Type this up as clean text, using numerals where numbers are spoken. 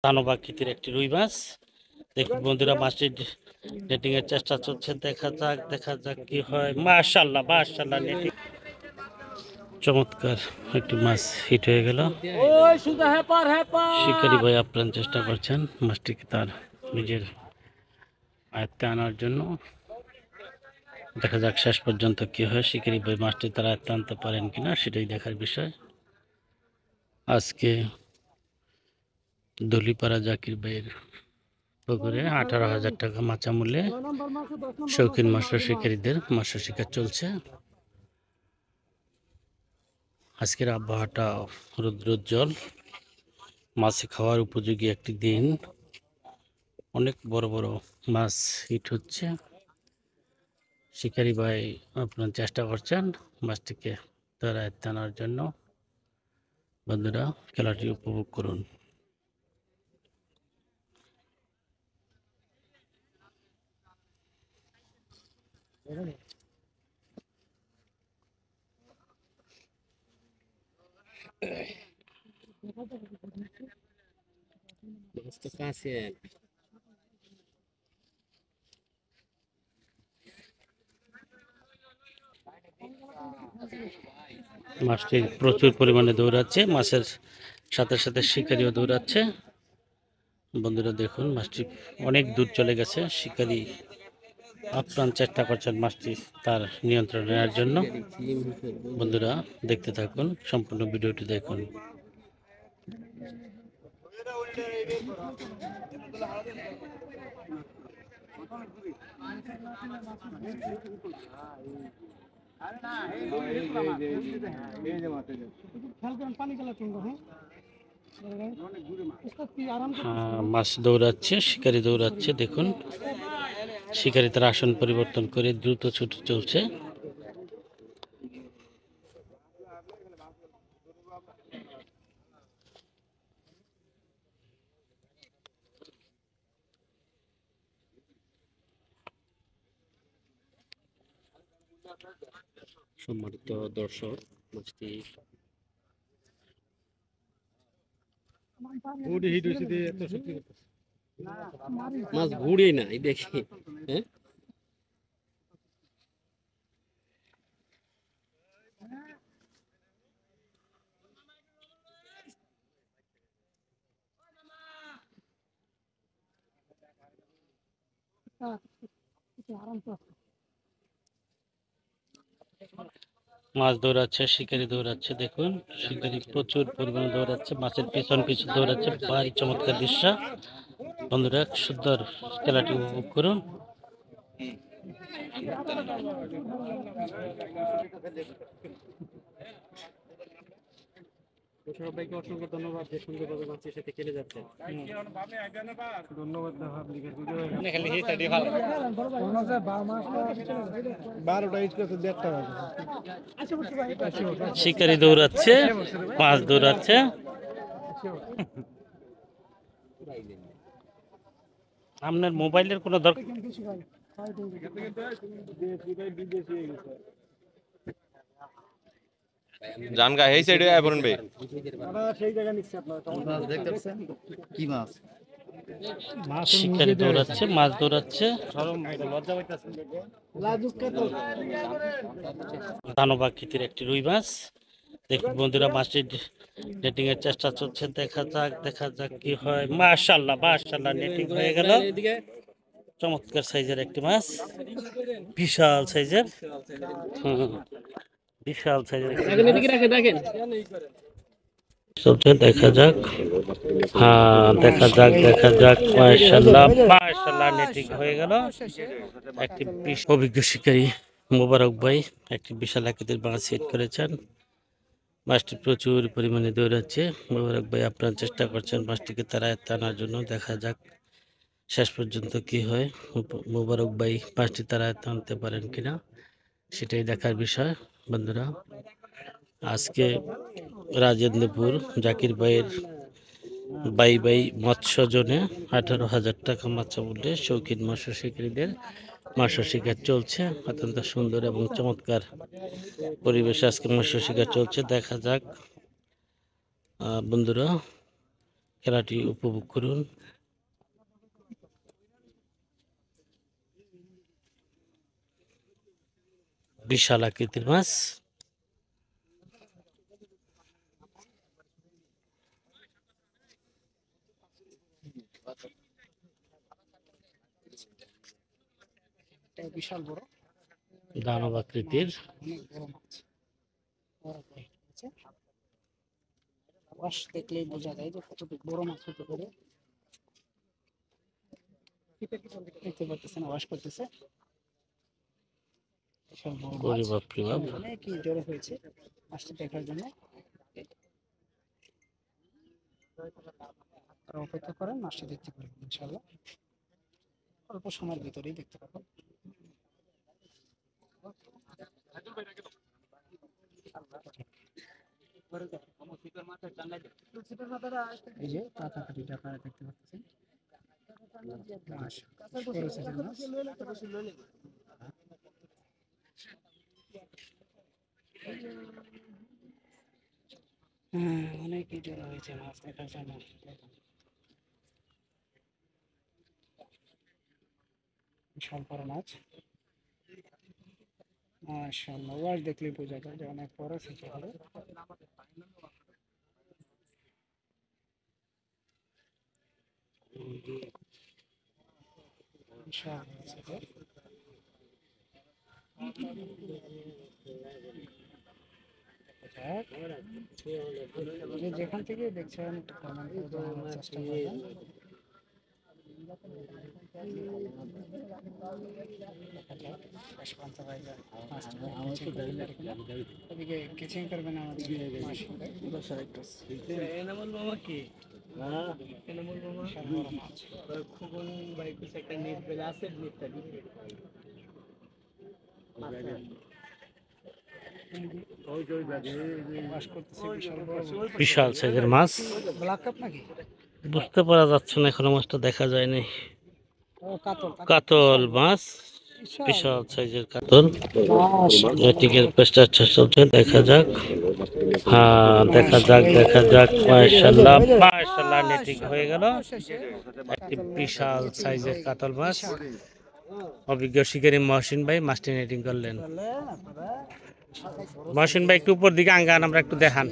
ধানবাকৃতির একটি রুই মাছ। দেখুন বন্ধুরা, মাছটি নেটিং এর চেষ্টা চলছে। দেখা যাক কি হয়। মাশাআল্লাহ মাশাআল্লাহ, নেটিং চমৎকার একটি মাছ হিট হয়ে গেল। শিকারি ভাই আপ্রাণ চেষ্টা করছেন মাছটিকে তার নিজের আয়ত্তে আনার জন্য। দেখা যাক শেষ পর্যন্ত কি হয়। শিকারি ভাই মাছটি তার আয়ত্তে আনতে পারেন কিনা সেটাই দেখার বিষয়। আজকে দলিপাড়া জাকির ভাইয়ের পুকুরে 18,000 টাকা মাচা মূল্যে শৌখিন মৎস্য শিকারীদের মৎস্য শিকার চলছে। আজকের আবহাওয়াটা রৌদ্রোজ্জ্বল, মাছে খাওয়ার উপযোগী একটি দিন। অনেক বড় বড় মাছ হিট হচ্ছে। শিকারি ভাই আপনার চেষ্টা করছেন মাছটিকে তার আয়ত্তে আনার জন্য। বন্ধুরা, খেলাটি উপভোগ করুন। মাছটি প্রচুর পরিমাণে দৌড়াচ্ছে, মাছের সাথে সাথে শিকারিও দৌড়াচ্ছে। বন্ধুরা দেখুন, মাছটি অনেক দূর চলে গেছে। শিকারি আপ্রাণ চেষ্টা করছেন মাছটি তার নিয়ন্ত্রণে নেওয়ার জন্য। বন্ধুরা দেখতে থাকুন, সম্পূর্ণ ভিডিওটি দেখুন। মাছ দৌড়াচ্ছে, শিকারি দৌড়াচ্ছে। দেখুন, শিকারি তার আসন পরিবর্তন করে দ্রুত ছুটে চলছে। সম্মানিত দর্শক, মাছ ঘুরে নাই দেখি। হ্যাঁ, মাছ দৌড়াচ্ছে, শিকারি দৌড়াচ্ছে। দেখুন, শিকারি প্রচুর পরিমাণে দৌড়াচ্ছে, মাছের পিছন পিছন দৌড়াচ্ছে। ভারী চমৎকার দৃশ্য। বন্ধুরা, সুন্দর খেলাটি উপভোগ করুন। সবাইকে অসংখ্য ধন্যবাদ যে সুন্দরভাবে মাছের সাথে খেলে যাচ্ছে। ধন্যবাদ। শিকারি দৌড়াচ্ছে, মাছ দৌড়াচ্ছে। আপনার মোবাইলের কোনো দরকার জানগা এই সাইডে আইবরন ভাই সেই জায়গা নিচ্ছে আপনারা দেখতে পাচ্ছেন কি মাছ শিকারি দৌড়াচ্ছে, মাছ দৌড়াচ্ছে। ধানবাকৃতির একটি রুই মাছ। দেখুন বন্ধুরা, মাছটি নেটিং এর চেষ্টা চলছে। দেখা যাক কি হয়। মাশাআল্লাহ মাশাআল্লাহ, নেটিং হয়ে গেল। চমৎকার সাইজের একটি মাছ, বিশাল সাইজের। বিশাল সাইজের চলছে। দেখা যাক, হ্যাঁ দেখা যাক। মাশাআল্লাহ মাশাআল্লাহ, নেটিং হয়ে গেল। একটি অভিজ্ঞ শিকারী মোবারক ভাই একটি বিশাল আকৃতির মাছ হিট করেছেন। মাছটি প্রচুর পরিমাণে দৌড়াচ্ছে। মোবারক ভাই আপনার চেষ্টা করছেন মাছটিকে তার আয়ত্তে আনার জন্য। দেখা যাক শেষ পর্যন্ত কি হয়। মোবারক ভাই মাছটি তার আয়ত্তে আনতে পারেন কিনা সেটাই দেখার বিষয়। বন্ধুরা, আজকে রাজেন্দ্রপুর জাকির ভাইয়ের বাই মৎস্য জোনে 18,000 টাকা মাচা মূল্যে শৌখিন মৎস্য শিকারীদের মৎস্য শিকার চলছে। অত্যন্ত সুন্দর এবং চমৎকার পরিবেশে আজকে মৎস্য শিকার চলছে। দেখা যাক বন্ধুরা, খেলাটি উপভোগ করুন। বিশাল আকৃতির মাছ। বিশাল বড় দানব আকৃতির। অনেক বড় মাছ। বড় বড় আছে। ওয়াশ দেখলেই বোঝা যায় যে কতটুকু বড় মাছ হতে পারে। দেখতে পাচ্ছেন ওয়াশ করতেছে। বিশাল বড় মাছ। বাপরে বাপ। অনেকই জড়ো হয়েছে মাছটা দেখার জন্য। আপনারা অপেক্ষা করেন, মাছটা দেখতে পারবেন ইনশাআল্লাহ। অল্প সময়ের ভিতরেই দেখতে পাবেন। এই যে কাটাকাটিটা আপনারা দেখতে পাচ্ছেন। হ্যাঁ, অনেকই জড়ো হয়েছে মাছ দেখার জন্য। বিশাল বড় মাছ। মাশাআল্লাহ, ওয়াশ দেখলেই বোঝা যায় যে অনেক বড় থেকে হবে। বিশাল থেকে। যেখান থেকে দেখছেন একটু কমেন্ট করে জানানোর চেষ্টা করবেন। ওদিকে কেচিং করবেন আমাদের বিশাল সাইজের মাছ। ব্ল্যাক কাপ নাকি? বুঝতে পারা যাচ্ছে না, এখনো মাছটা দেখা যায়নি। ও কাতল। কাতল মাছ, বিশাল সাইজের কাতল। এটিকে চেষ্টা চলছে, দেখা যাক। হ্যাঁ, দেখা যাক দেখা যাক। মাশাআল্লাহ মাশাআল্লাহ, নেটিং হয়ে গেল। একটি বিশাল সাইজের কাতল মাছ। অভিজ্ঞ শিকারী মহসিন ভাই মাছটি নেটিং করলেন। মহসিন ভাই একটু উপর দিকে আঙ্গান, আমরা একটু দেখান।